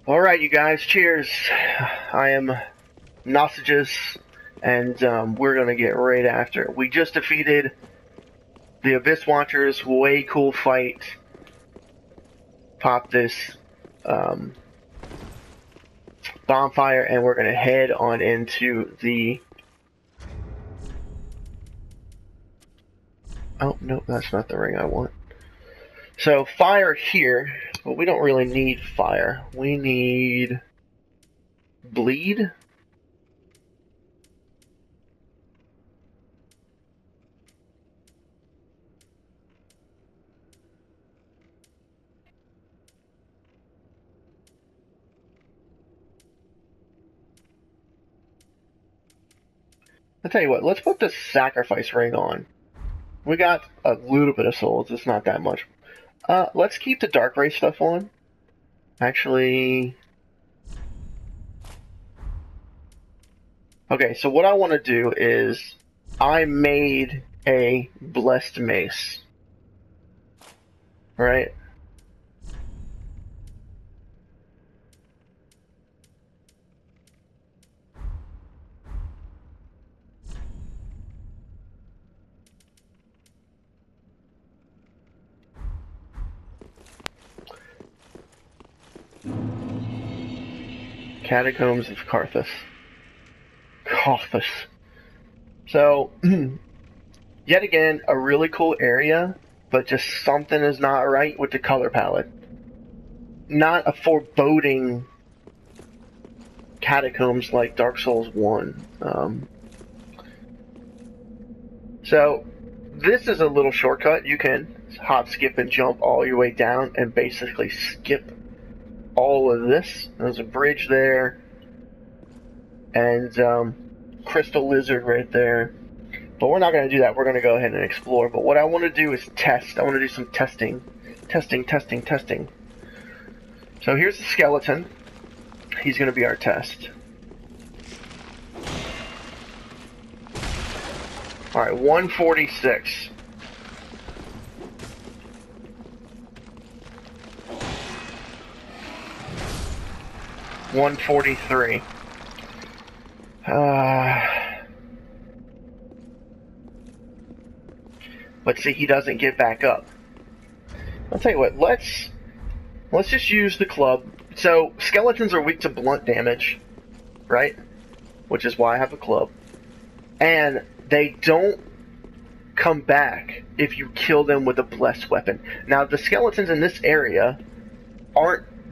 Alright, you guys, cheers. I am Nosajus, and we're gonna get right after it. We just defeated the Abyss Watchers, way cool fight. Pop this bonfire, and we're gonna head on into the... Oh, no, that's not the ring I want. So, fire here, but we don't really need fire. We need... bleed? I'll tell you what, let's put the sacrifice ring on. We got a little bit of souls, it's not that much. Let's keep the Dark Ray stuff on. Actually... Okay, so what I want to do is... I made a Blessed Mace. Right? Catacombs of Carthus. Carthus. So, yet again, a really cool area, but just something is not right with the color palette. Not a foreboding catacombs like Dark Souls 1. So, this is a little shortcut. You can hop, skip, and jump all your way down and basically skip all of this. There's a bridge there, and crystal lizard right there. But we're not going to do that. We're going to go ahead and explore. But what I want to do is test. I want to do some testing. Testing. So here's the skeleton. He's going to be our test. Alright, 146. $143. But see, he doesn't get back up. I'll tell you what, let's just use the club. So, skeletons are weak to blunt damage, right? Which is why I have a club. And they don't come back if you kill them with a blessed weapon. Now, the skeletons in this area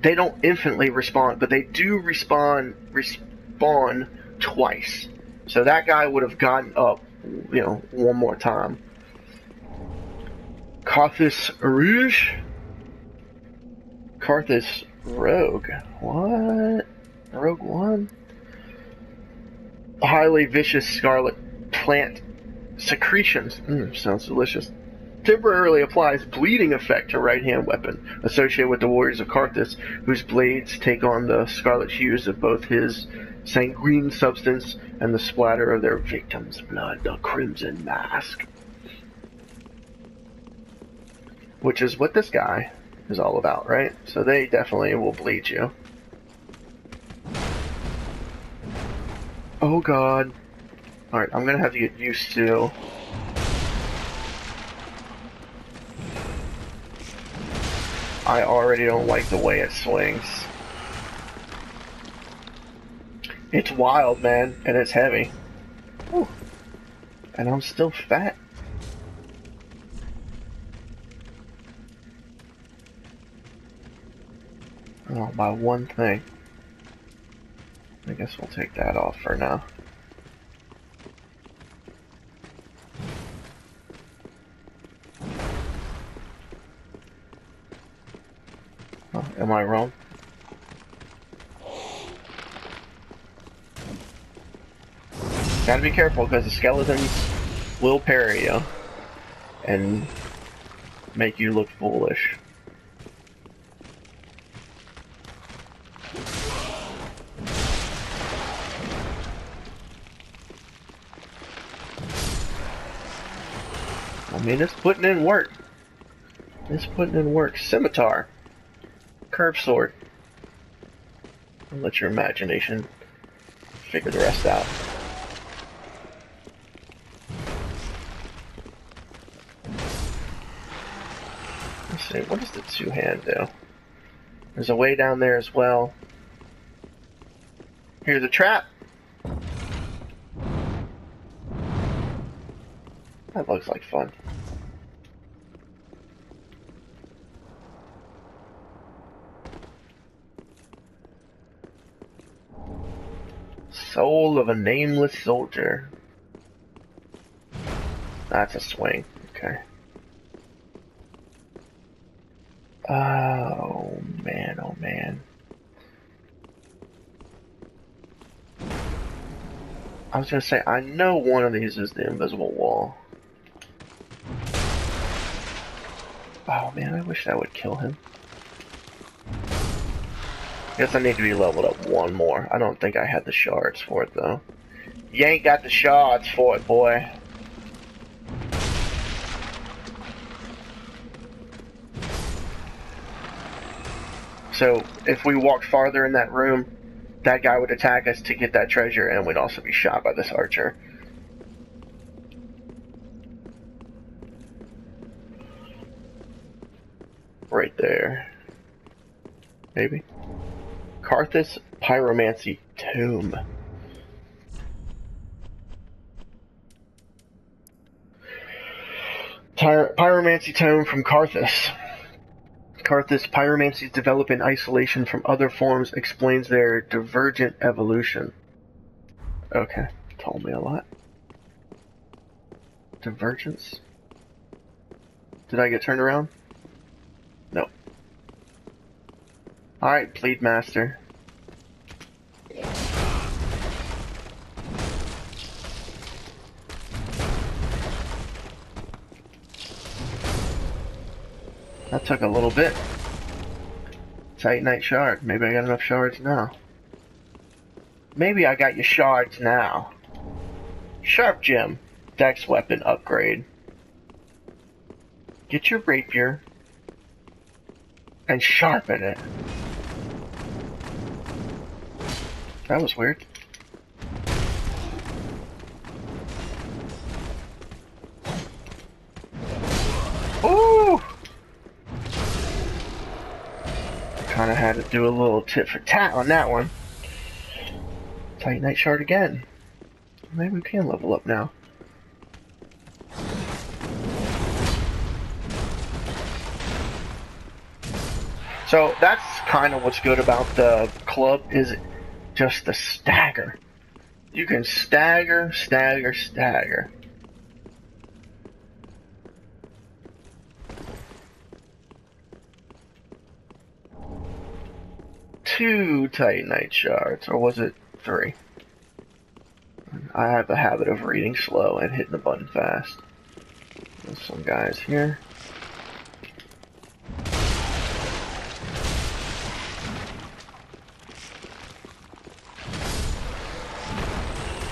they don't infinitely respawn, but they do respawn twice. So that guy would have gotten up, one more time. Carthus Rouge? Carthus Rogue. What? Rogue 1? Highly vicious scarlet plant secretions. Sounds delicious. Temporarily applies bleeding effect to right-hand weapon associated with the warriors of Carthus, whose blades take on the scarlet hues of both his sanguine substance and the splatter of their victims' blood, the crimson mask. Which is what this guy is all about, right? So they definitely will bleed you. Oh god. Alright, I'm gonna have to get used to... I already don't like the way it swings. It's wild, man, and it's heavy. Whew. And I'm still fat. Oh, by one thing. I guess we'll take that off for now. Oh, am I wrong? Gotta be careful because the skeletons will parry you and make you look foolish. I mean, it's putting in work. It's putting in work. Scimitar. Curved sword. I'll let your imagination figure the rest out. Let's see, what does the two-hand do? There's a way down there as well. Here's a trap. That looks like fun. Soul of a nameless soldier. That's a swing. Okay. Oh man, oh man. I was gonna say, I know one of these is the invisible wall. Oh man, I wish that would kill him. Guess I need to be leveled up one more. I don't think I had the shards for it though. You ain't got the shards for it, boy. So, if we walked farther in that room, that guy would attack us to get that treasure, and we'd also be shot by this archer. Right there. Maybe? Carthus Pyromancy Tomb. Pyromancy Tome from Carthus. Carthus pyromancies develop in isolation from other forms, explains their divergent evolution. Okay, told me a lot. Divergence? Did I get turned around? No. Alright, Bleed Master. That took a little bit. Titanite shard. Maybe I got enough shards now. Maybe I got your shards now. Sharp gem. Dex weapon upgrade. Get your rapier and sharpen it. That was weird. Ooh! Kinda had to do a little tit for tat on that one. Titanite shard again. Maybe we can level up now. So that's kind of what's good about the club, is just the stagger. You can stagger, stagger, stagger. Two Titanite shards, or was it 3? I have a habit of reading slow and hitting the button fast. There's some guys here.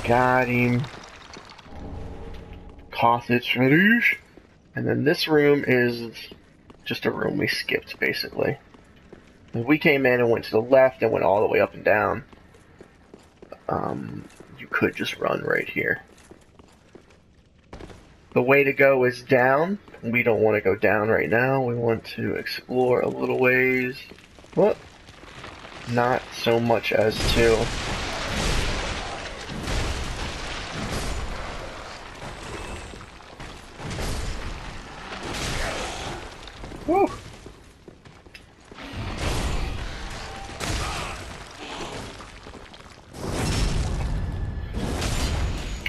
Got him. Carthage Rouge. And then this room is just a room we skipped, basically. We came in and went to the left and went all the way up and down. You could just run right here. The way to go is down. We don't want to go down right now. We want to explore a little ways. Well, not so much as to... Woo!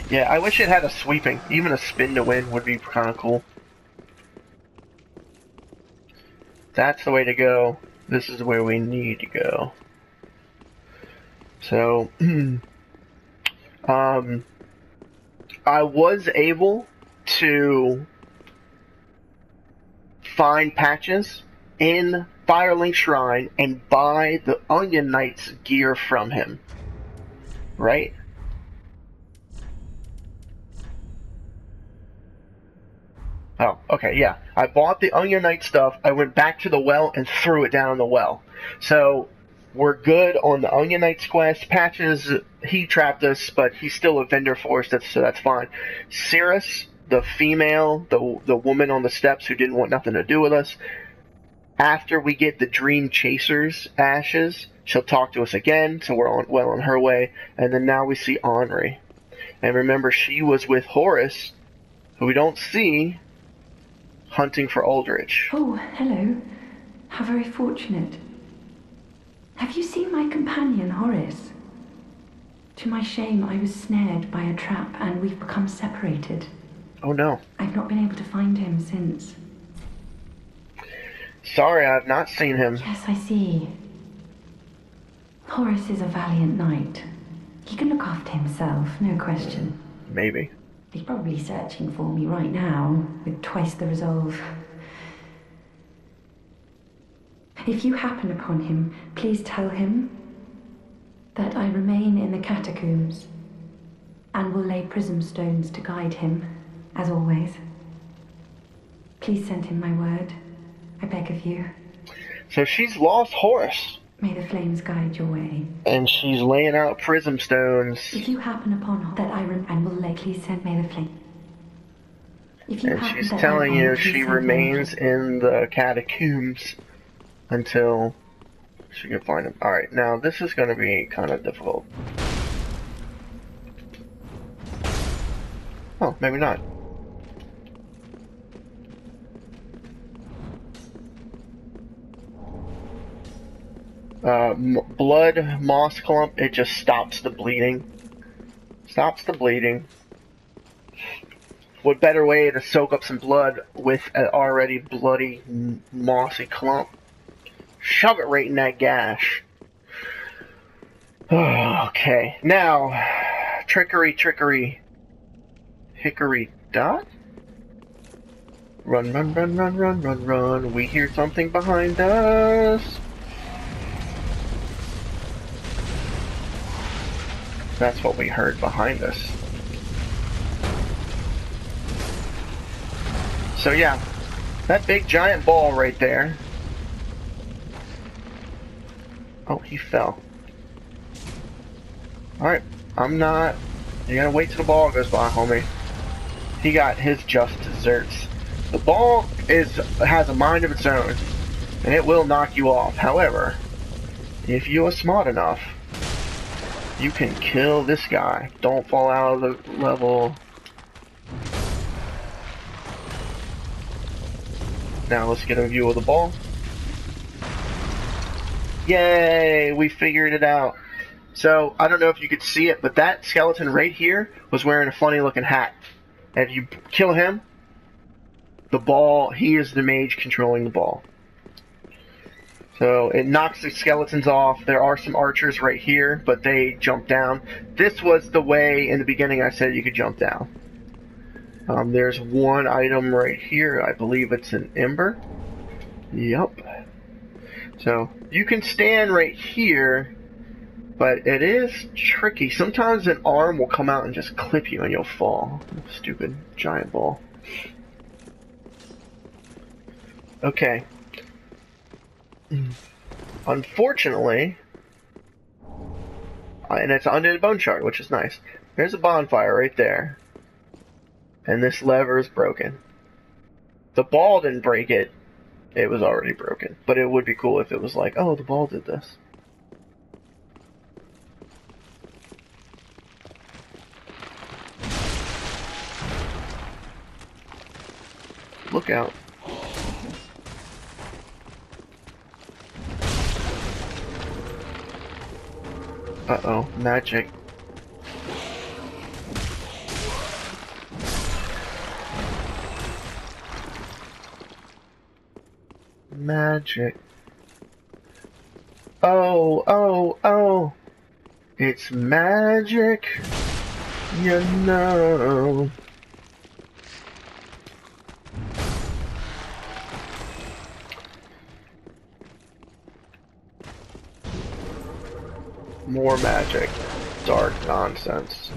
Yeah, I wish it had a sweeping. Even a spin to win would be kind of cool. That's the way to go. This is where we need to go. So, I was able to find patches in Firelink Shrine and buy the Onion Knight's gear from him. Right? Oh, okay, yeah. I bought the Onion Knight stuff, I went back to the well and threw it down the well. So, We're good on the Onion Knight's quest. Patches, he trapped us, but he's still a vendor for us, so that's fine. Cirrus, the female, the woman on the steps who didn't want nothing to do with us, after we get the Dream Chaser's ashes, she'll talk to us again, so we're well on her way. And then now we see Henri. And remember, she was with Horace, who we don't see, hunting for Aldrich. Oh, hello. How very fortunate. Have you seen my companion, Horace? To my shame, I was snared by a trap and we've become separated. Oh no. I've not been able to find him since. Sorry, I've not seen him. Yes, I see. Horace is a valiant knight. He can look after himself, no question. Maybe. He's probably searching for me right now, with twice the resolve. If you happen upon him, please tell him that I remain in the catacombs and will lay prism stones to guide him, as always. Please send him my word, I beg of you. So she's lost Horace. May the flames guide your way. And she's laying out prism stones. If you happen upon that I and will lay, please send may the flame. And she's telling you she remains in the catacombs until she can find him. Alright, now this is going to be kind of difficult. Oh, maybe not. Blood moss clump, it just stops the bleeding. Stops the bleeding. What better way to soak up some blood with an already bloody mossy clump? Shove it right in that gash. Okay, now, trickery. Hickory dot? Run. We hear something behind us. That's what we heard behind us. So yeah, that big giant ball right there. Oh, he fell. Alright, I'm not... You gotta wait till the ball goes by, homie. He got his just desserts. The ball has a mind of its own, and it will knock you off. However, if you are smart enough, you can kill this guy. Don't fall out of the level. Now let's get a view of the ball. Yay! We figured it out. So, I don't know if you could see it, but that skeleton right here was wearing a funny looking hat. And if you kill him, the ball, he is the mage controlling the ball. So it knocks the skeletons off. There are some archers right here, but they jump down. This was the way in the beginning I said you could jump down. There's one item right here. I believe it's an ember. Yup. So you can stand right here, but it is tricky. Sometimes an arm will come out and just clip you and you'll fall. Stupid giant ball. Okay. Unfortunately, and it's under the bone shard, which is nice. There's a bonfire right there. And this lever is broken. The ball didn't break it. It was already broken. But it would be cool if it was like, oh, the ball did this. Look out. Uh-oh, magic. Magic. Oh. It's magic, you know. More magic. Dark nonsense.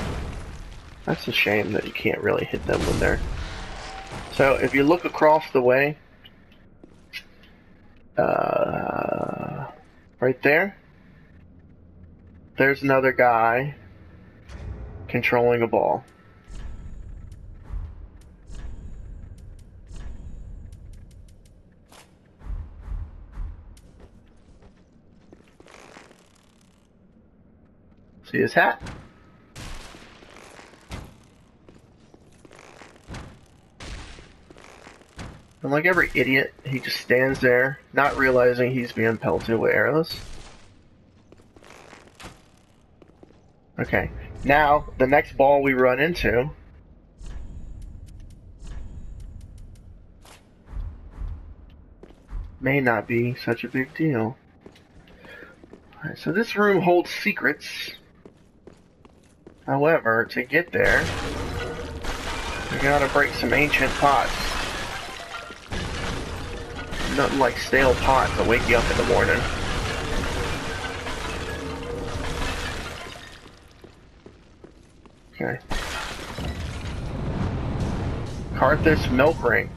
That's a shame that you can't really hit them when they're... So, if you look across the way... right there, there's another guy controlling a ball. See his hat? And like every idiot, he just stands there, not realizing he's being pelted with arrows. Okay, now the next ball we run into may not be such a big deal. Alright, so this room holds secrets. However, to get there, you gotta break some ancient pots. Nothing like stale pot to wake you up in the morning. Okay. Karthus milk ring.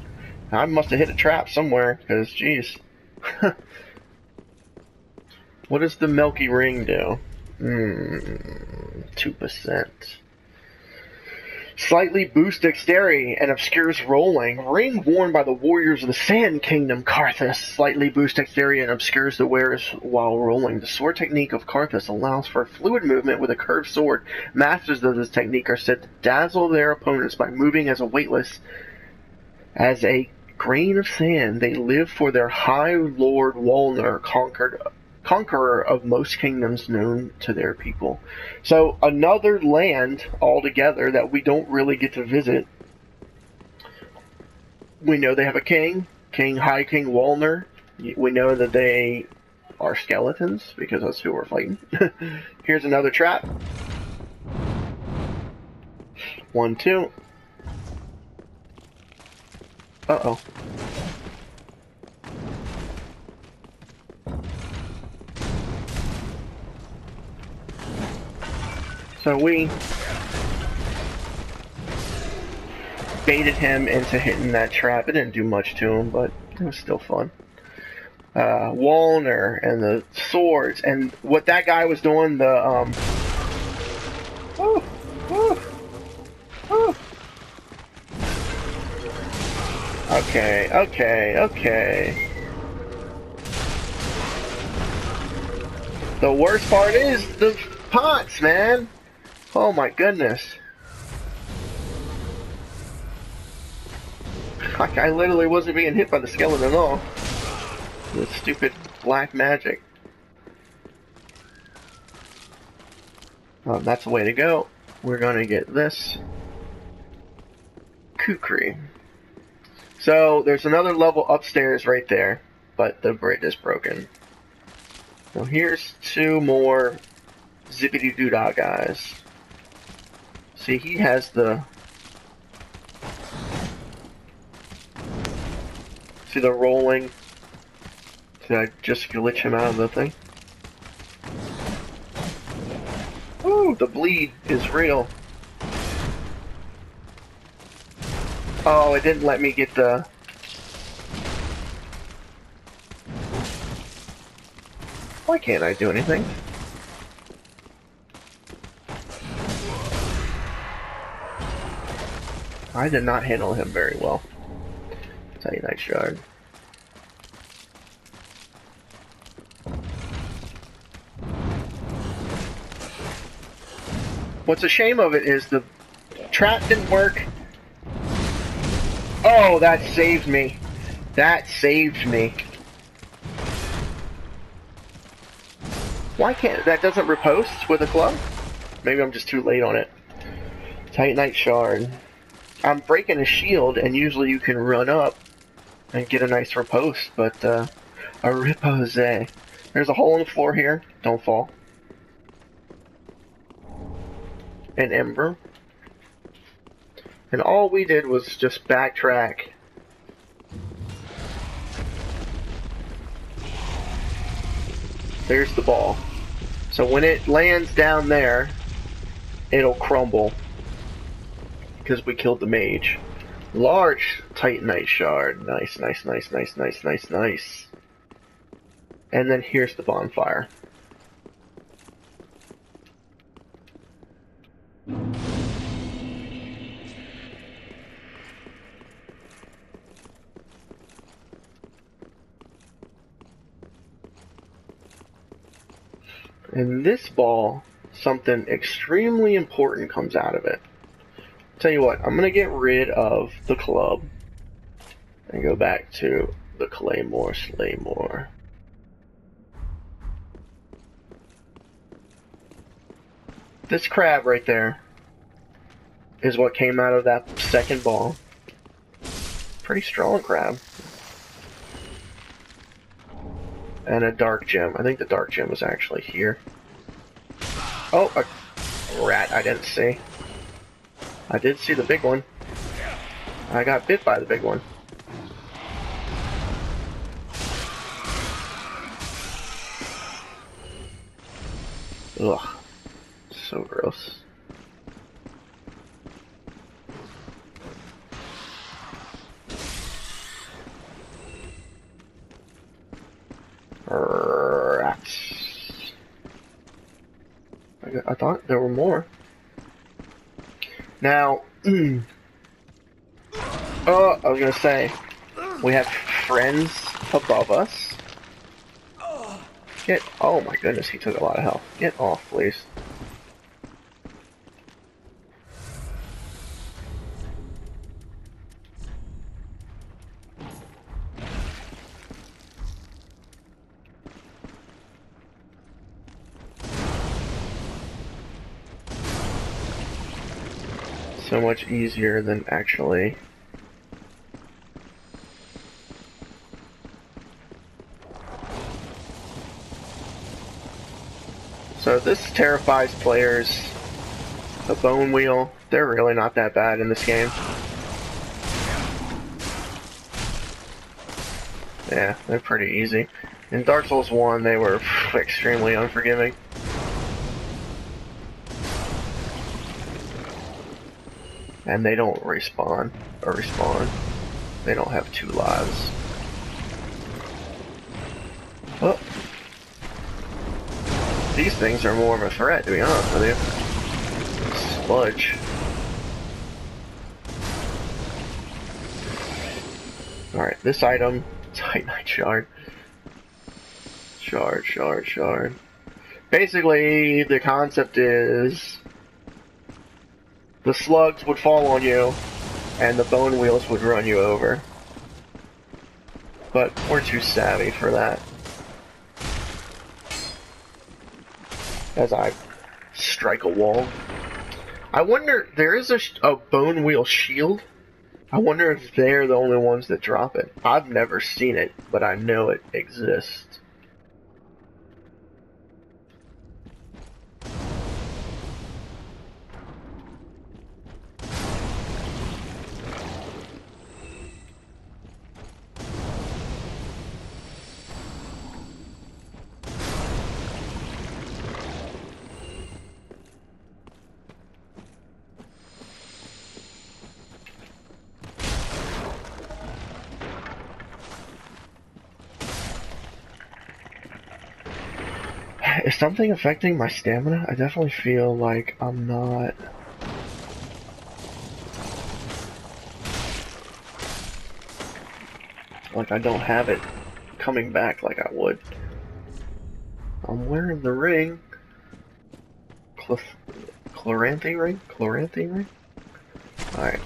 I must have hit a trap somewhere, because, geez. What does the milky ring do? 2%. Slightly boosts dexterity and obscures rolling. Ring worn by the warriors of the Sand Kingdom, Karthus. Slightly boosts dexterity and obscures the wearers while rolling. The sword technique of Karthus allows for fluid movement with a curved sword. Masters of this technique are said to dazzle their opponents by moving as a grain of sand. They live for their High Lord Walner, conqueror of most kingdoms known to their people. So another land altogether that we don't really get to visit. We know they have a king, High King Walner. We know that they are skeletons because that's who we're fighting. Here's another trap. 1, 2. Uh-oh. So we baited him into hitting that trap. It didn't do much to him, but it was still fun. Walner and the swords, and what that guy was doing, Okay. The worst part is the pots, man. Oh my goodness. Like, I literally wasn't being hit by the skeleton at all. The stupid black magic. That's the way to go. We're gonna get this kukri. So there's another level upstairs right there, but the bridge is broken. So here's 2 more zippity-doo-dah guys. See, he has the... See the rolling? Did I just glitch him out of the thing? Ooh, the bleed is real. Oh, it didn't let me get the... Why can't I do anything? I did not handle him very well. Titanite shard. What's a shame of it is the trap didn't work. Oh, that saved me. That saved me. Why can't that doesn't riposte with a club? Maybe I'm just too late on it. Titanite shard. I'm breaking a shield, and usually you can run up and get a nice riposte, but a repose. There's a hole in the floor here. Don't fall. An ember. And all we did was just backtrack. There's the ball. So when it lands down there, it'll crumble. Because we killed the mage. Large Titanite shard. Nice. And then here's the bonfire. In this ball, something extremely important comes out of it. Tell you what, I'm gonna get rid of the club and go back to the Claymore Slaymore. This crab right there is what came out of that second ball. Pretty strong crab. And a dark gem. I think the dark gem was actually here. Oh, a rat I didn't see. I did see the big one. I got bit by the big one. Ugh. So gross. Rats. I thought there were more. Now, oh, I was gonna say, we have friends above us. Oh my goodness, he took a lot of health. Get off, please. So much easier than actually. So this terrifies players. The bone wheel, they're really not that bad in this game. Yeah, they're pretty easy. In Dark Souls 1, they were extremely unforgiving. And they don't respawn. They don't have 2 lives. Oh. These things are more of a threat, to be honest with you. Sludge. Alright, this item, Titanite Shard. Shard. Basically, the concept is the slugs would fall on you, and the bone wheels would run you over. But we're too savvy for that. As I strike a wall. I wonder, there is a bone wheel shield. I wonder if they're the only ones that drop it. I've never seen it, but I know it exists. Is something affecting my stamina? I definitely feel like I'm not. Like I don't have it coming back like I would. I'm wearing the ring. Chloranthe ring? Chloranthe ring? Alright,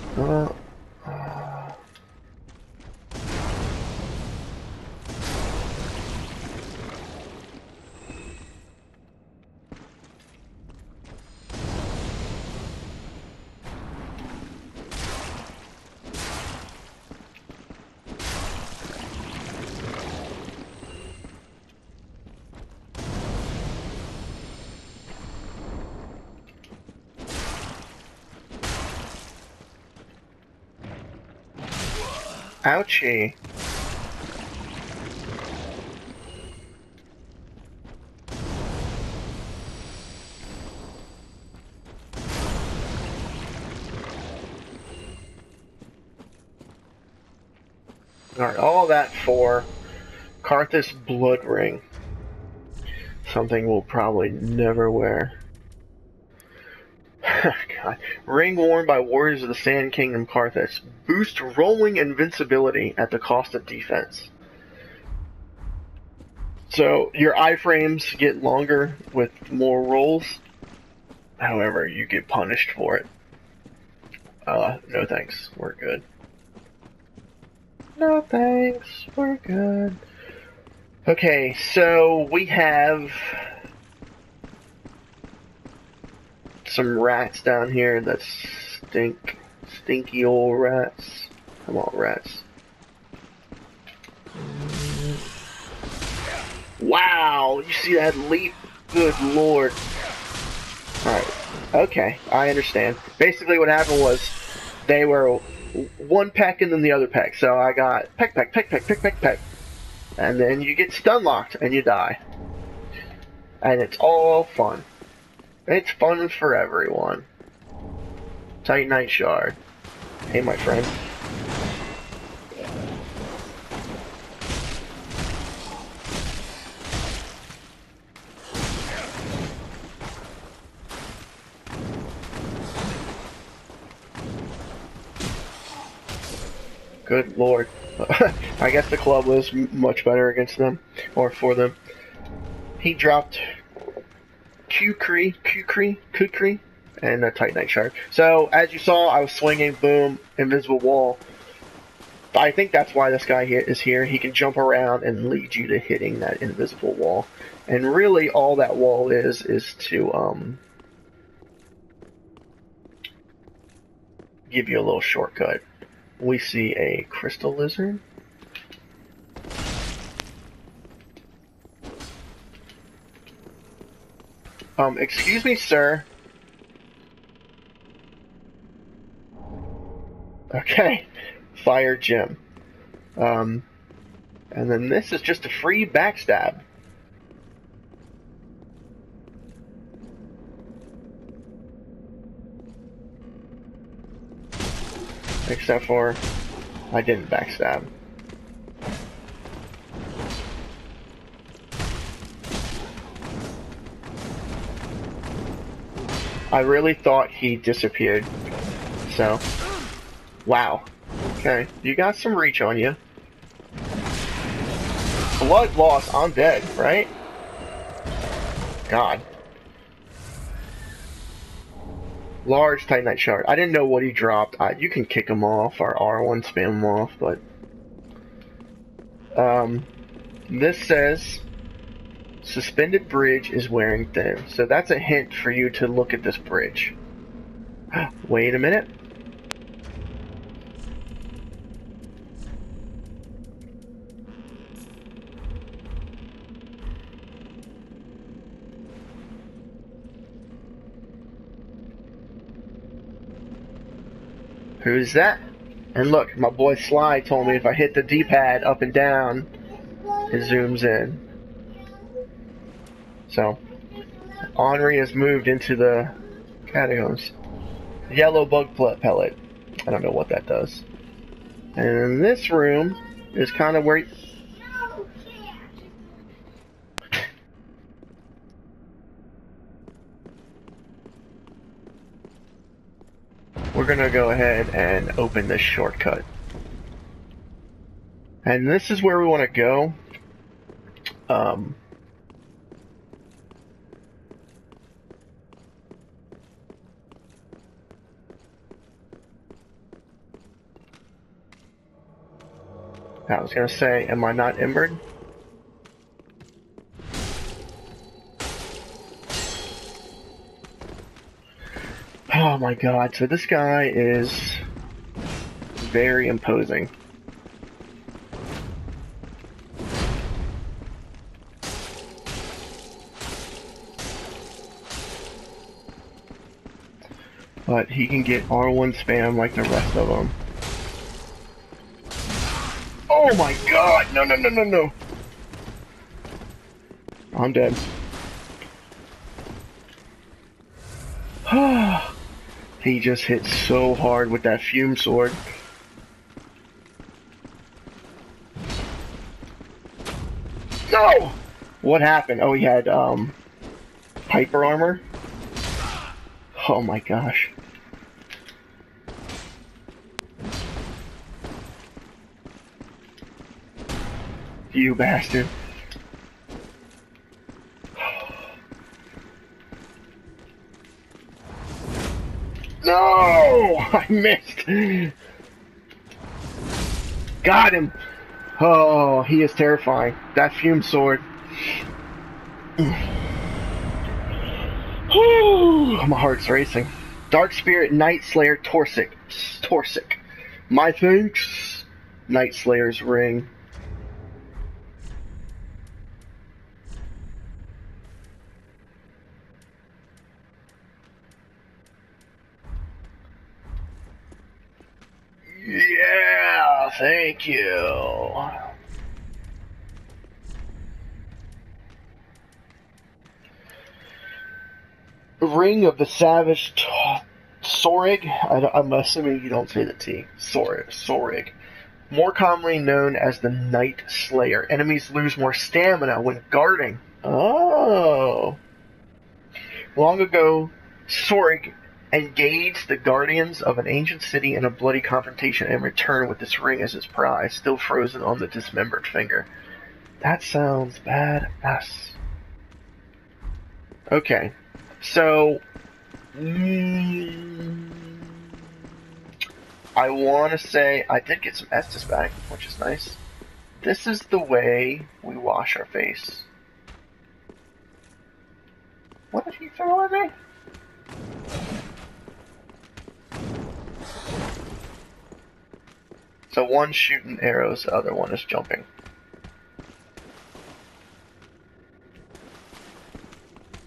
ouchie. Alright, all that for Karthus Blood Ring. Something we'll probably never wear. God. Ring worn by warriors of the Sand Kingdom Karthus. Boost rolling invincibility at the cost of defense. So your iframes get longer with more rolls. However, you get punished for it. No thanks. We're good. No thanks. We're good. Okay, so we have some rats down here that stink. Stinky old rats. Come on, rats. Wow, you see that leap? Good lord. Alright, okay, I understand. Basically what happened was, they were one peck and then the other peck. So I got peck, peck, peck, peck, peck, peck, peck. And then you get stun locked and you die. And it's all fun. It's fun for everyone. Titanite Shard. Hey, my friend. Good lord. I guess the club was much better against them, or for them. He dropped Kukri, and a Titanite Shard. So, as you saw, I was swinging, boom, invisible wall. I think that's why this guy here is here. He can jump around and lead you to hitting that invisible wall. And really, all that wall is to, give you a little shortcut. We see a crystal lizard. Excuse me, sir. Okay. Fire gem. And then this is just a free backstab. Except for, I didn't backstab. I really thought he disappeared. So, wow. Okay, you got some reach on you. Blood loss, I'm dead, right? God. Large Titanite Shard. I didn't know what he dropped. You can kick him off or R1 spam him off, but... this says... Suspended bridge is wearing thin. So that's a hint for you to look at this bridge. Wait a minute. Who's that? And look, my boy Sly told me if I hit the D-pad up and down, it zooms in. So, Henri has moved into the catacombs. Yellow bug pellet. I don't know what that does. And this room is kind of where... We're gonna go ahead and open this shortcut. And this is where we want to go. I was gonna say, am I not embered? Oh my god, so this guy is very imposing. But he can get R1 spam like the rest of them. Oh my god! No, no, no, no, no! I'm dead. He just hit so hard with that fume sword. No! What happened? Oh, he had, hyper armor? Oh my gosh. You bastard. No! I missed! Got him! Oh, he is terrifying. That fume sword. Whew, my heart's racing. Dark Spirit Night Slayer Torsic. My thanks. Night Slayer's ring. Yeah, thank you. Ring of the Savage Sorig. I'm assuming you don't say the T. Sorig. More commonly known as the Night Slayer. Enemies lose more stamina when guarding. Oh. Long ago, Sorig engaged the guardians of an ancient city in a bloody confrontation and returned with this ring as his prize, still frozen on the dismembered finger. That sounds badass. Okay, so I want to say I did get some Estus back, which is nice. This is the way we wash our face. What did he throw at me? So one's shooting arrows, the other one is jumping.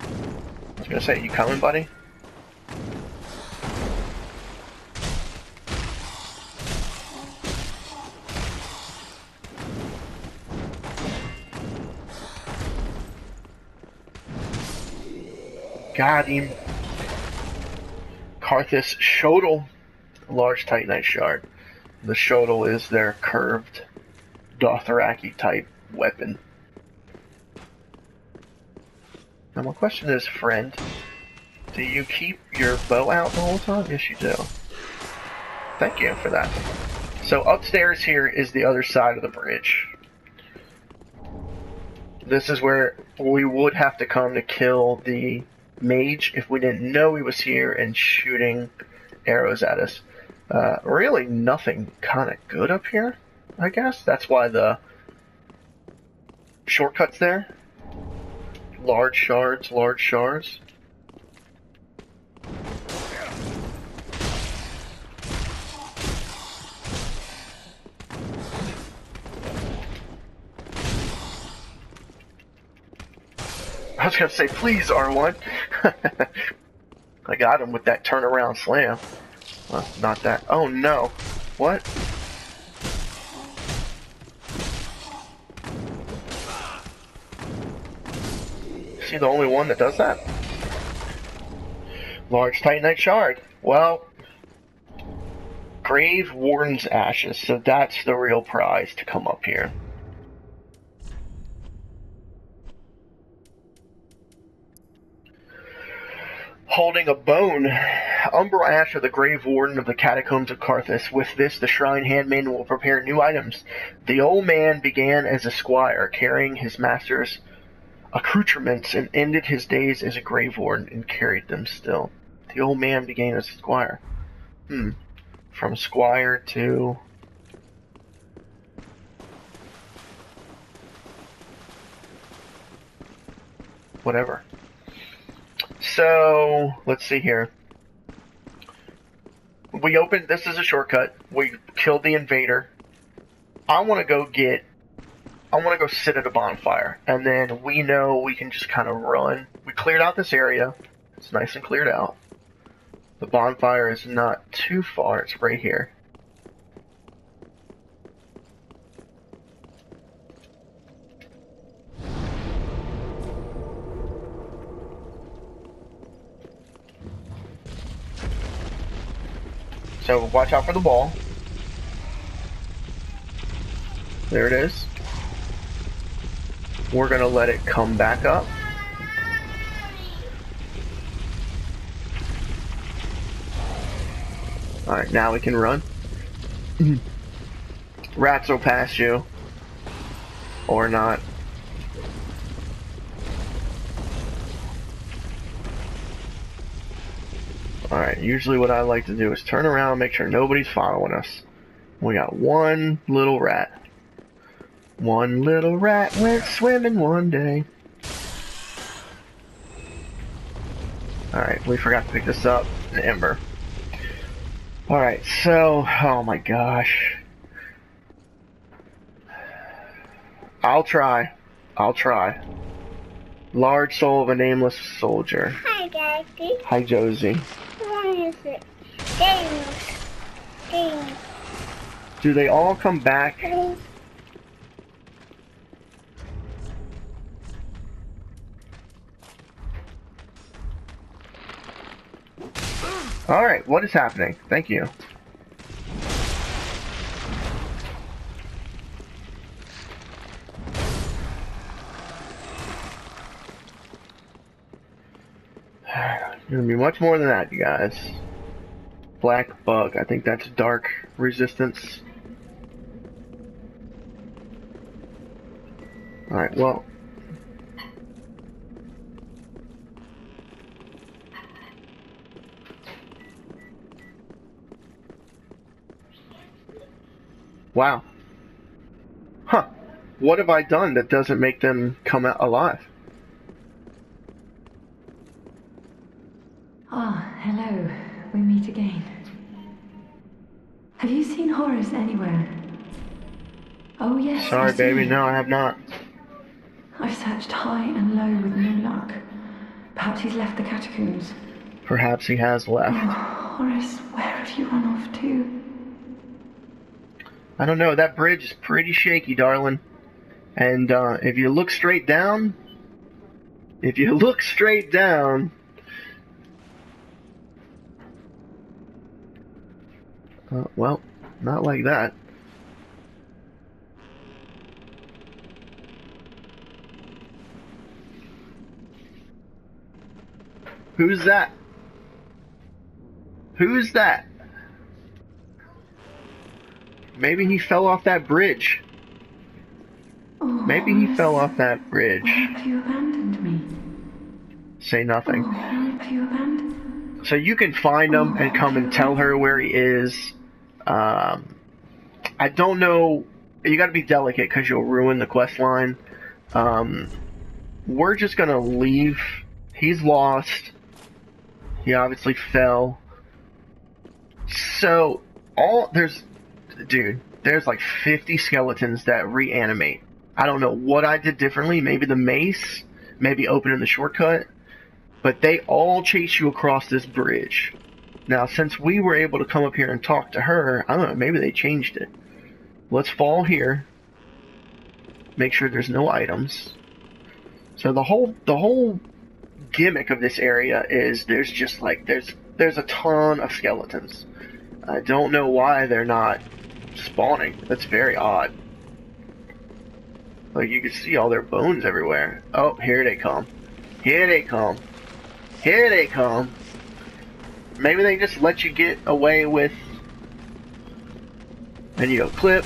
I was gonna say, you coming, buddy? Got him. Karthus Shodel, large Titanite shard. The Shodel is their curved Dothraki type weapon. Now my question is, friend, do you keep your bow out the whole time? Yes, you do. Thank you for that. So upstairs here is the other side of the bridge. This is where we would have to come to kill the mage if we didn't know he was here and shooting arrows at us. Really nothing kind of good up here, I guess. That's why the shortcut's there. Large shards, large shards. I was gonna say, please, R1. I got him with that turnaround slam. Well, not that. Oh no. What? Is he the only one that does that? Large Titanite shard. Well, Grave Warden's ashes, so that's the real prize to come up here. Holding a bone. Umbral Ash of the Grave Warden of the Catacombs of Karthus. With this, the Shrine Handmaiden will prepare new items. The old man began as a squire, carrying his master's accoutrements, and ended his days as a Grave Warden, and carried them still. The old man began as a squire. From squire to... whatever. So, let's see here. We opened, this is a shortcut. We killed the invader. I want to go sit at a bonfire. And then we know we can just kind of run. We cleared out this area. It's nice and cleared out. The bonfire is not too far. It's right here. So watch out for the ball. There it is. We're going to let it come back up. Alright, now we can run. Rats will pass you. Or not. Alright, usually what I like to do is turn around, make sure nobody's following us. We got one little rat. One little rat went swimming one day. Alright, we forgot to pick this up. An ember. Alright, so, oh my gosh. I'll try. Large soul of a nameless soldier. Hi, Daddy. Hi, Josie. What is it? Games. Do they all come back? Alright, what is happening? Thank you. Gonna be much more than that, you guys. Black bug. I think that's dark resistance. Alright, well. Wow. Huh. What have I done that doesn't make them come out alive? Ah, hello. We meet again. Have you seen Horace anywhere? Oh, yes. Sorry, I baby. see. No, I have not. I've searched high and low with no luck. Perhaps he's left the catacombs. Perhaps he has Oh, left. Horace, where have you run off to? I don't know. That bridge is pretty shaky, darling. And if you look straight down... well, not like that. Who's that? Who's that? Maybe he fell off that bridge. Oh, Maybe he Horace, fell off that bridge. where have you abandoned me? Say nothing. Oh, where have you abandoned? So you can find him and come and tell her where he is. I don't know. You got to be delicate because you'll ruin the quest line. We're just gonna leave. He's lost. He obviously fell. So there's like 50 skeletons that reanimate. I don't know what I did differently. Maybe the mace, maybe opening the shortcut, but they all chase you across this bridge. Now, since we were able to come up here and talk to her, I don't know, maybe they changed it. Let's fall here. Make sure there's no items. So the whole gimmick of this area is there's just like there's a ton of skeletons. I don't know why they're not spawning. That's very odd. Like, you can see all their bones everywhere. Oh, here they come. Here they come. Here they come. Maybe they just let you get away with... And you go clip.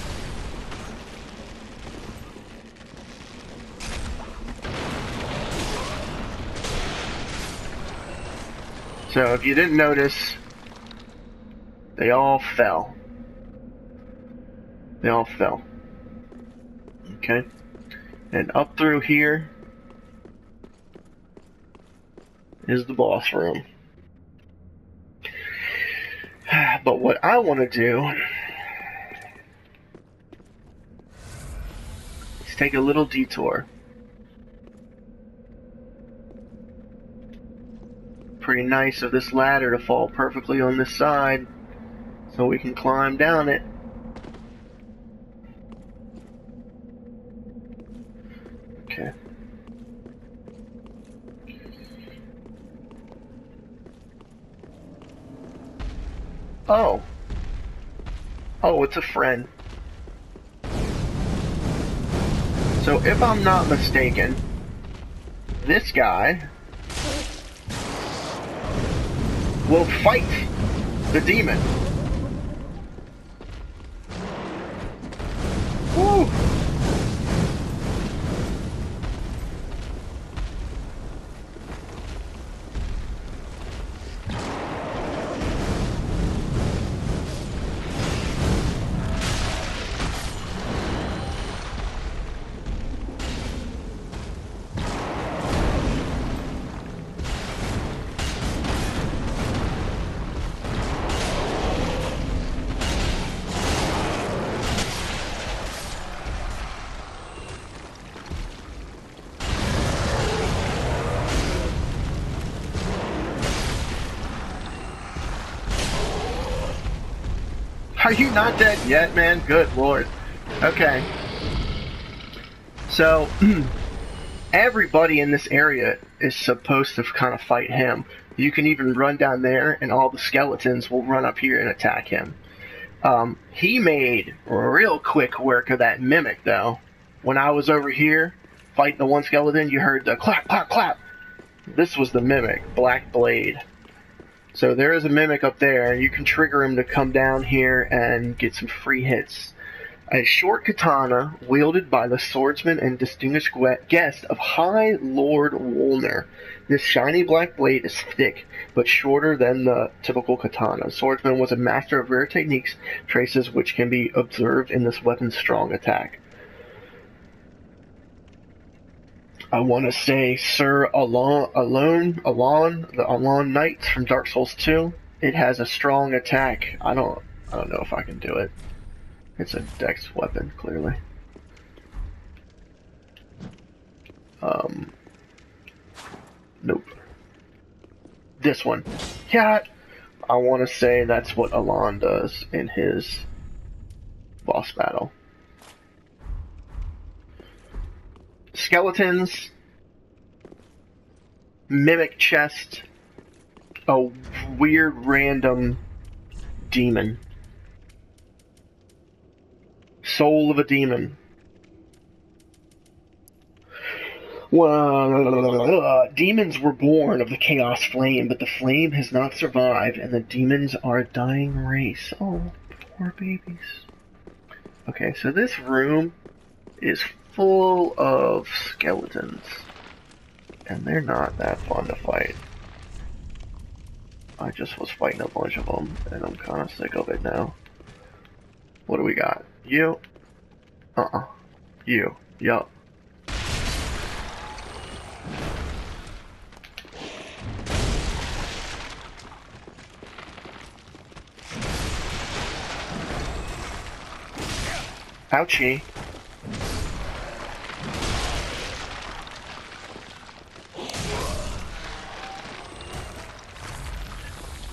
So if you didn't notice, they all fell. They all fell. Okay. And up through here is the boss room. But what I want to do is take a little detour. Pretty nice of this ladder to fall perfectly on this side so we can climb down it. Okay. Oh. Oh, it's a friend. So if I'm not mistaken, this guy will fight the demon. Woo! Are you not dead yet, man? Good lord. Okay. So, everybody in this area is supposed to kind of fight him. You can even run down there, and all the skeletons will run up here and attack him. He made real quick work of that mimic, though. When I was over here fighting the one skeleton, you heard the clap, clap, clap. This was the mimic, Black Blade. So there is a mimic up there. You can trigger him to come down here and get some free hits. A short katana wielded by the swordsman and distinguished guest of High Lord Wolner. This shiny black blade is thick, but shorter than the typical katana. Swordsman was a master of rare techniques, traces which can be observed in this weapon's strong attack. I want to say Sir Alon, the Alon Knights from Dark Souls 2. It has a strong attack. I don't know if I can do it. It's a dex weapon, clearly. Nope. This one. Yeah, I want to say that's what Alon does in his boss battle. Skeletons, mimic chest, a weird random demon. Soul of a demon. Demons were born of the chaos flame, but the flame has not survived, and the demons are a dying race. Oh, poor babies. Okay, so this room is full of skeletons, and they're not that fun to fight. I just was fighting a bunch of them, and I'm kind of sick of it now. What do we got? You? You. Yup. Ouchie.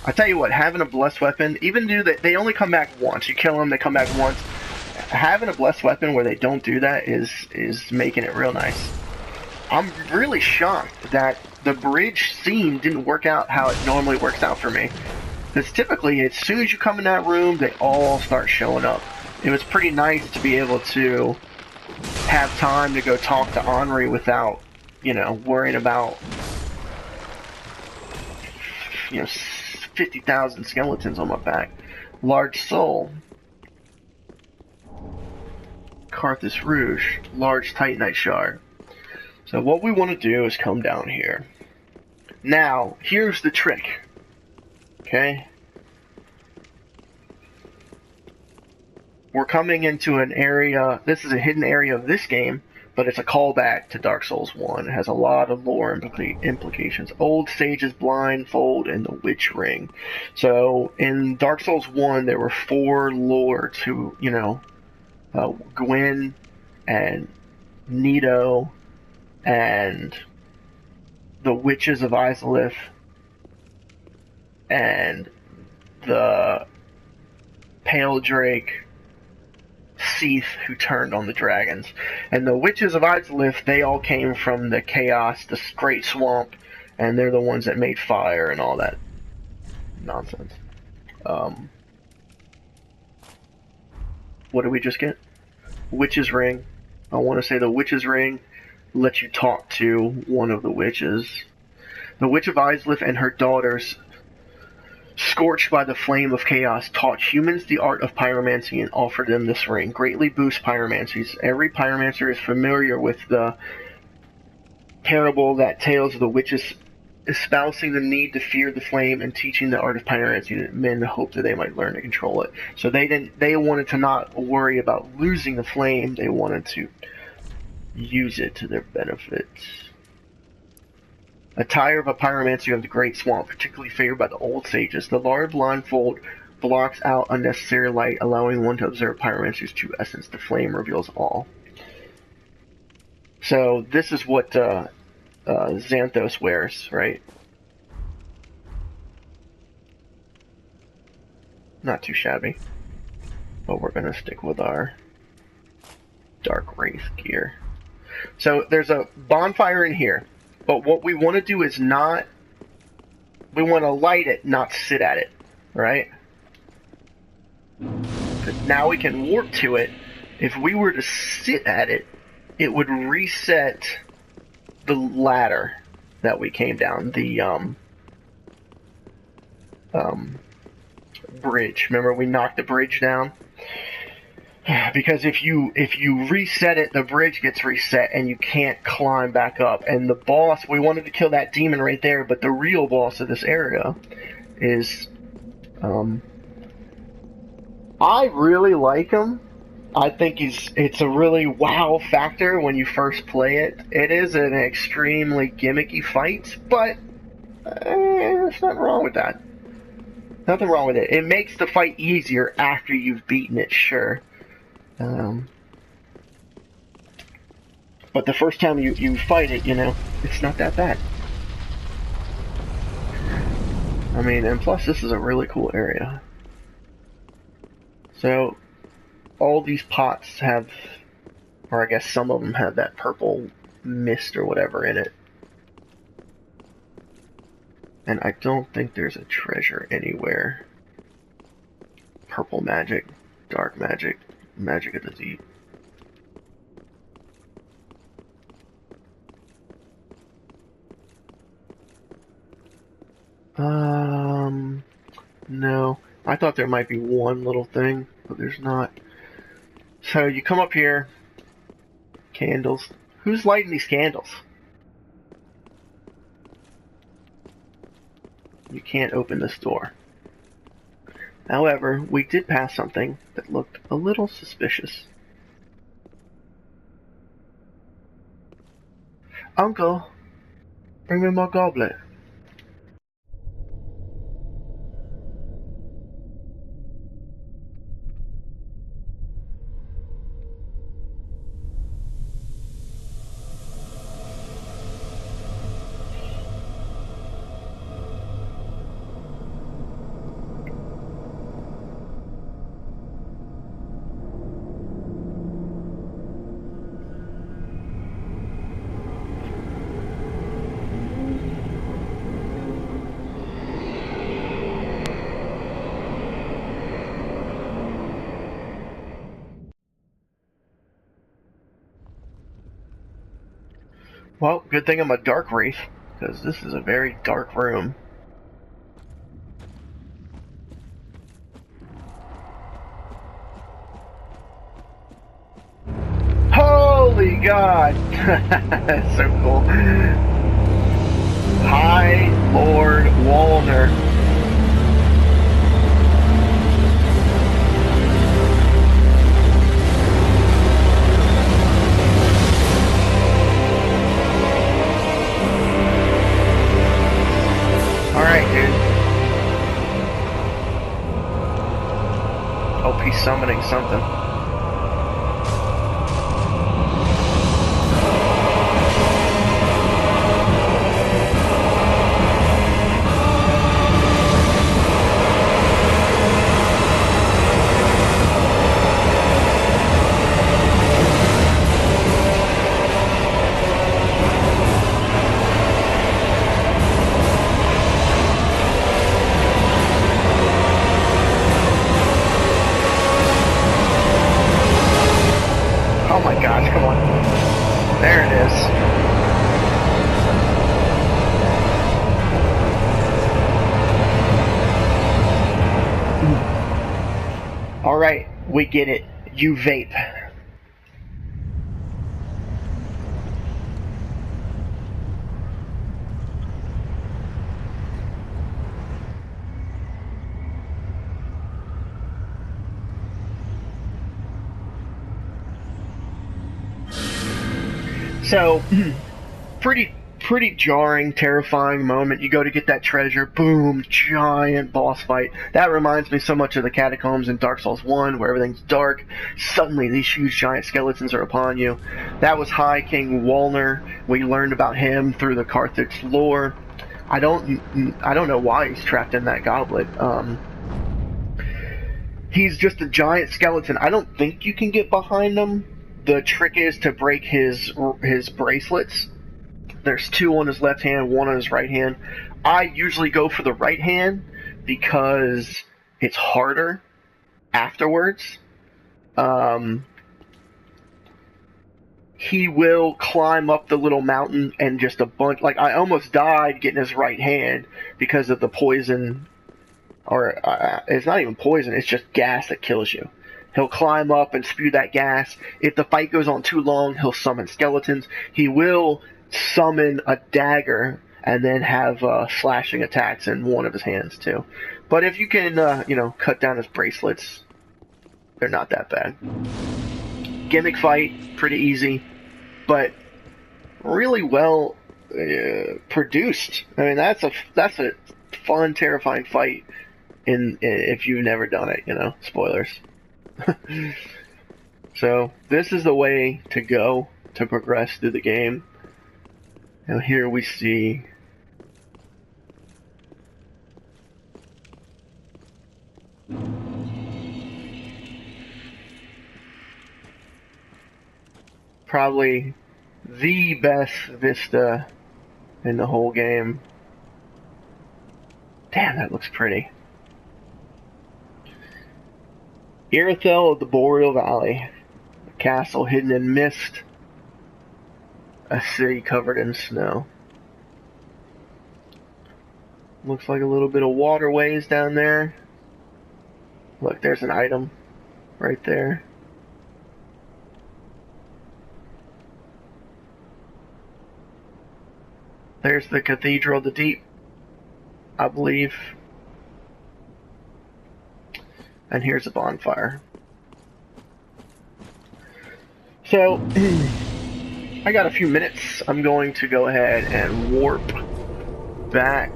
I tell you what, having a blessed weapon, even though they only come back once. You kill them, they come back once. Having a blessed weapon where they don't do that is making it real nice. I'm really shocked that the bridge scene didn't work out how it normally works out for me. Because typically, as soon as you come in that room, they all start showing up. It was pretty nice to be able to have time to go talk to Henri without, worrying about, 50,000 skeletons on my back. Large soul. Carthus Rouge. Large Titanite shard. So what we want to do is come down here. Now, here's the trick. Okay? We're coming into an area, this is a hidden area of this game, but it's a callback to Dark Souls 1. It has a lot of lore implications. Old Sage's Blindfold and the Witch Ring. So, in Dark Souls 1, there were 4 lords who, Gwyn and Nito and the Witches of Izalith and the Pale Drake Seath who turned on the dragons. And the Witches of Izalith, they all came from the chaos, the Great Swamp, and they're the ones that made fire and all that nonsense. What did we just get? Witch's Ring. I want to say the Witch's Ring lets you talk to one of the witches. The Witch of Izalith and her daughters, scorched by the flame of chaos, taught humans the art of pyromancy and offered them this ring. Greatly boosts pyromancies. Every pyromancer is familiar with the parable that tales of the witches espousing the need to fear the flame and teaching the art of pyromancy that men hope that they might learn to control it. So they wanted to not worry about losing the flame, they wanted to use it to their benefit. Attire of a pyromancer of the Great Swamp, particularly favored by the old sages. The large blindfold blocks out unnecessary light, allowing one to observe pyromancer's true essence. The flame reveals all. So this is what Xanthos wears, right? Not too shabby. but we're gonna stick with our Dark Wraith gear. So there's a bonfire in here, but what we want to do is not... We want to light it, not sit at it, right? But now we can warp to it. If we were to sit at it, it would reset the ladder that we came down, the bridge. Remember, we knocked the bridge down? Because if you reset it, the bridge gets reset and you can't climb back up. And the boss, we wanted to kill that demon right there, but the real boss of this area is, I really like him. I think it's a really wow factor when you first play it. It is an extremely gimmicky fight, but there's nothing wrong with that. Nothing wrong with it. It makes the fight easier after you've beaten it, sure. But the first time you fight it, you know, it's not that bad. I mean, and plus this is a really cool area. So, all these pots have, or I guess some of them have that purple mist or whatever in it. And I don't think there's a treasure anywhere. Purple magic, dark magic, magic of the deep. No. I thought there might be one little thing, but there's not. So you come up here, candles. Who's lighting these candles? You can't open this door. However, we did pass something that looked a little suspicious. Uncle, bring me my goblet. Well, good thing I'm a dark wraith, because this is a very dark room. Holy God! That's so cool. High Lord Walner. Alright, dude. Hope he's summoning something. Oh my gosh, come on. There it is. Alright, we get it. You vape. So, pretty jarring, terrifying moment. You go to get that treasure, boom, giant boss fight. That reminds me so much of the catacombs in Dark Souls 1, where everything's dark. Suddenly, these huge giant skeletons are upon you. That was High King Walner. We learned about him through the Carthage lore. I don't know why he's trapped in that goblet. He's just a giant skeleton. I don't think you can get behind him. The trick is to break his bracelets. There's 2 on his left hand, 1 on his right hand. I usually go for the right hand because it's harder afterwards. He will climb up the little mountain and just a bunch... Like, I almost died getting his right hand because of the poison... Or, it's not even poison, it's just gas that kills you. He'll climb up and spew that gas. If the fight goes on too long, he'll summon skeletons. He will summon a dagger and then have slashing attacks in one of his hands, too. But if you can, cut down his bracelets, they're not that bad. Gimmick fight, pretty easy, but really well produced. I mean, that's a fun, terrifying fight. If you've never done it, spoilers. So this is the way to go to progress through the game. Now here we see probably the best vista in the whole game. Damn, that looks pretty. Irithyll of the Boreal Valley. A castle hidden in mist. A city covered in snow. Looks like a little bit of waterways down there. Look, there's an item right there. There's the Cathedral of the Deep, I believe. And here's a bonfire. So, I got a few minutes. I'm going to go ahead and warp back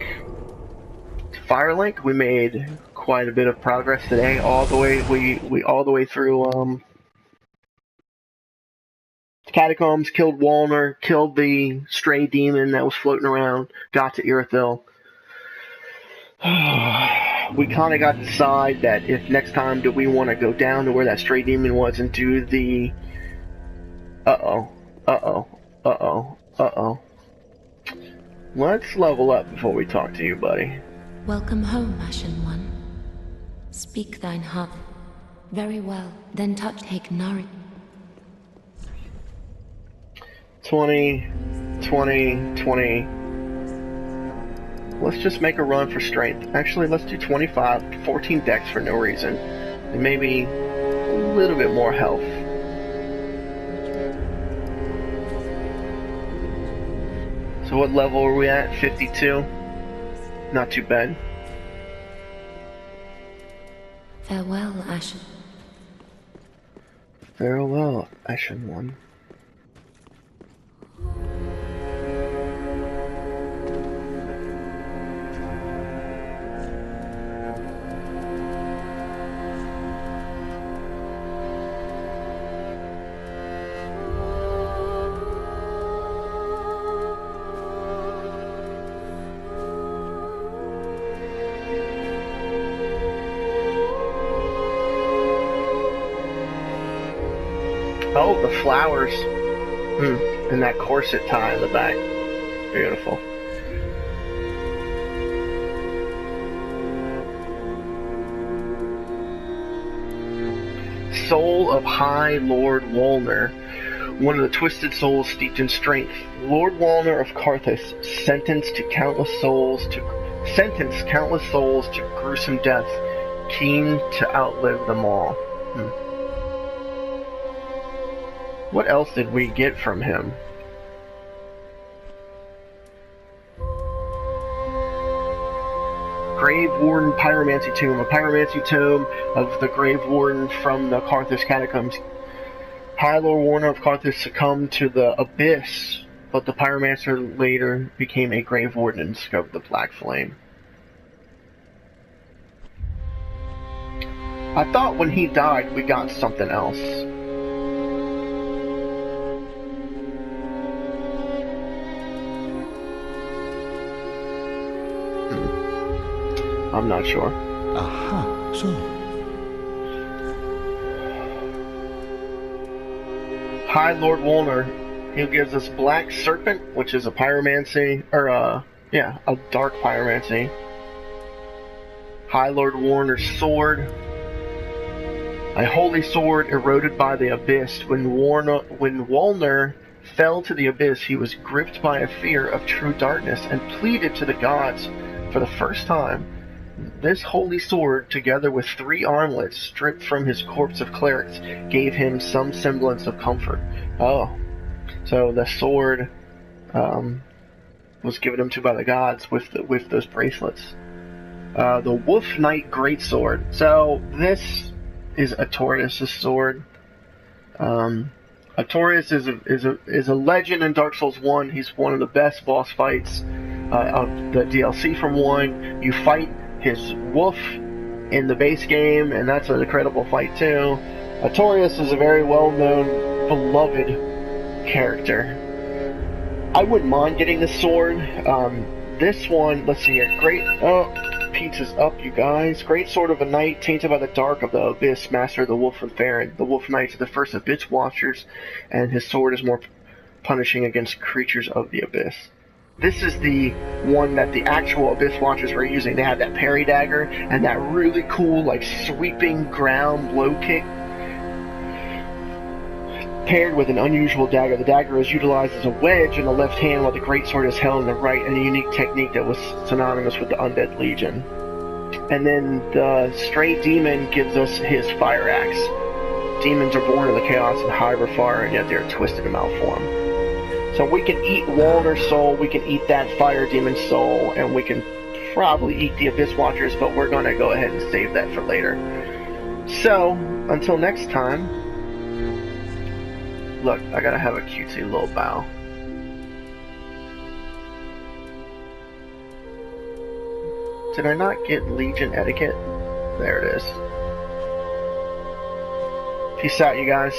to Firelink. We made quite a bit of progress today. All the way all the way through Catacombs, killed Walner, killed the stray demon that was floating around, got to Irithyll. We kind of got to decide that if next time do we want to go down to where that stray demon was and do the... Let's level up before we talk to you, buddy. Welcome home, Ashen One. Speak thine heart. Very well, then take Nari. 20, 20, 20. Let's just make a run for strength. Actually, let's do 25, 14 dex for no reason. And maybe a little bit more health. So what level are we at? 52? Not too bad. Farewell, Ashen. Farewell, Ashen One. Oh, the flowers. And that corset tie in the back. Beautiful. Soul of High Lord Walner. One of the twisted souls steeped in strength. Lord Walner of Karthus sentenced countless souls to gruesome death, keen to outlive them all. What else did we get from him? Grave Warden Pyromancy Tomb. A Pyromancy Tomb of the Grave Warden from the Karthus Catacombs. High Lord Warner of Karthus succumbed to the Abyss, but the Pyromancer later became a Grave Warden and discovered the Black Flame. I thought when he died we got something else. I'm not sure. Aha, so High Lord Wolner, he gives us Black Serpent, which is a pyromancy, or a dark pyromancy. High Lord Wolner's sword. A holy sword eroded by the abyss. When Wolner fell to the abyss, he was gripped by a fear of true darkness and pleaded to the gods for the first time. This holy sword, together with 3 armlets stripped from his corpse of clerics, gave him some semblance of comfort. Oh, so the sword was given him to by the gods with those bracelets. The Wolf Knight Greatsword. So this is Artorias' sword. Artorias is a legend in Dark Souls 1. He's one of the best boss fights of the DLC from 1. You fight his wolf in the base game, and that's an incredible fight too. Artorias is a very well-known, beloved character. I wouldn't mind getting this sword. This one, let's see here. Pizza's up, you guys. Great Sword of a Knight, tainted by the dark of the abyss, master of the Wolf and Farron. The Wolf Knights are the first Abyss Watchers, and his sword is more punishing against creatures of the abyss. This is the one that the actual Abyss Watchers were using. They had that parry dagger and that really cool, like, sweeping ground blow kick, paired with an unusual dagger. The dagger is utilized as a wedge in the left hand, while the greatsword is held in the right, and a unique technique that was synonymous with the Undead Legion. And then the Stray Demon gives us his fire axe. Demons are born in the chaos and hive or fire, and yet they are twisted and malformed. So we can eat Walner's soul, we can eat that fire demon's soul, and we can probably eat the Abyss Watchers, but we're going to go ahead and save that for later. So, until next time, look, I gotta have a cutesy little bow. Did I not get Legion etiquette? There it is. Peace out, you guys.